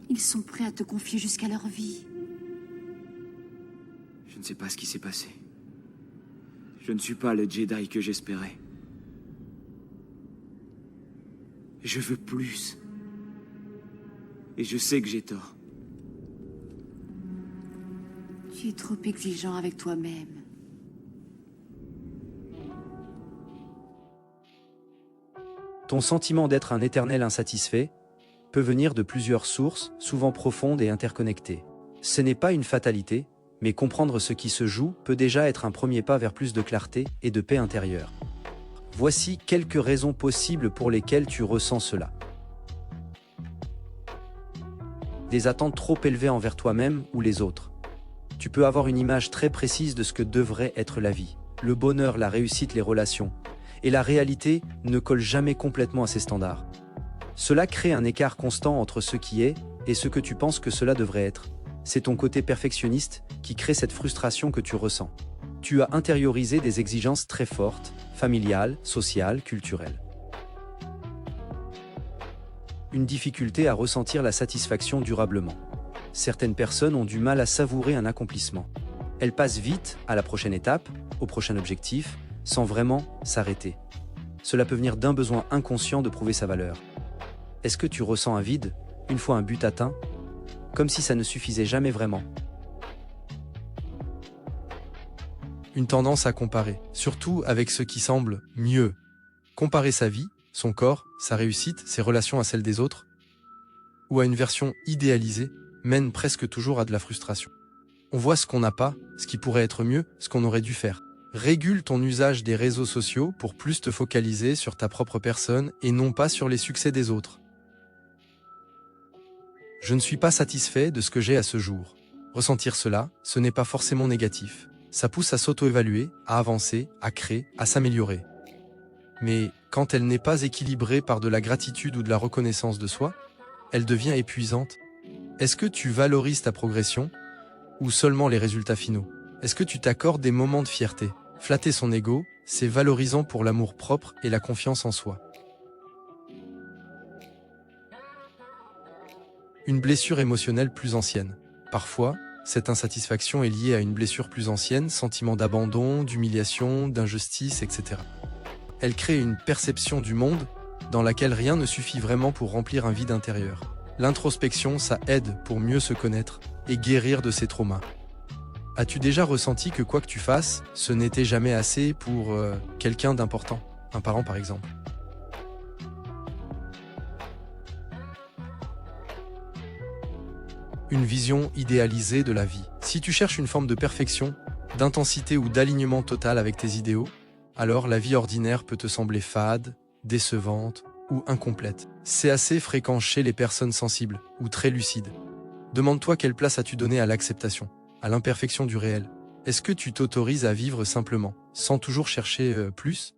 Ils sont prêts à te confier jusqu'à leur vie. Je ne sais pas ce qui s'est passé. Je ne suis pas le Jedi que j'espérais. Je veux plus. Et je sais que j'ai tort. Tu es trop exigeant avec toi-même. Ton sentiment d'être un éternel insatisfait peut venir de plusieurs sources, souvent profondes et interconnectées. Ce n'est pas une fatalité, mais comprendre ce qui se joue peut déjà être un premier pas vers plus de clarté et de paix intérieure. Voici quelques raisons possibles pour lesquelles tu ressens cela. Des attentes trop élevées envers toi-même ou les autres. Tu peux avoir une image très précise de ce que devrait être la vie, le bonheur, la réussite, les relations. Et la réalité ne colle jamais complètement à ces standards. Cela crée un écart constant entre ce qui est et ce que tu penses que cela devrait être. C'est ton côté perfectionniste qui crée cette frustration que tu ressens. Tu as intériorisé des exigences très fortes, familiales, sociales, culturelles. Une difficulté à ressentir la satisfaction durablement. Certaines personnes ont du mal à savourer un accomplissement. Elles passent vite à la prochaine étape, au prochain objectif, sans vraiment s'arrêter. Cela peut venir d'un besoin inconscient de prouver sa valeur. Est-ce que tu ressens un vide, une fois un but atteint, comme si ça ne suffisait jamais vraiment? Une tendance à comparer, surtout avec ce qui semble mieux. Comparer sa vie, son corps, sa réussite, ses relations à celles des autres, ou à une version idéalisée, mène presque toujours à de la frustration. On voit ce qu'on n'a pas, ce qui pourrait être mieux, ce qu'on aurait dû faire. Régule ton usage des réseaux sociaux pour plus te focaliser sur ta propre personne et non pas sur les succès des autres. Je ne suis pas satisfait de ce que j'ai à ce jour. Ressentir cela, ce n'est pas forcément négatif. Ça pousse à s'auto-évaluer, à avancer, à créer, à s'améliorer. Mais quand elle n'est pas équilibrée par de la gratitude ou de la reconnaissance de soi, elle devient épuisante. Est-ce que tu valorises ta progression ou seulement les résultats finaux? Est-ce que tu t'accordes des moments de fierté? Flatter son ego, c'est valorisant pour l'amour-propre et la confiance en soi. Une blessure émotionnelle plus ancienne. Parfois, cette insatisfaction est liée à une blessure plus ancienne, sentiment d'abandon, d'humiliation, d'injustice, etc. Elle crée une perception du monde dans laquelle rien ne suffit vraiment pour remplir un vide intérieur. L'introspection, ça aide pour mieux se connaître et guérir de ses traumas. As-tu déjà ressenti que quoi que tu fasses, ce n'était jamais assez pour quelqu'un d'important, un parent par exemple? Une vision idéalisée de la vie. Si tu cherches une forme de perfection, d'intensité ou d'alignement total avec tes idéaux, alors la vie ordinaire peut te sembler fade, décevante ou incomplète. C'est assez fréquent chez les personnes sensibles ou très lucides. Demande-toi quelle place as-tu donné à l'acceptation, à l'imperfection du réel. Est-ce que tu t'autorises à vivre simplement, sans toujours chercher plus?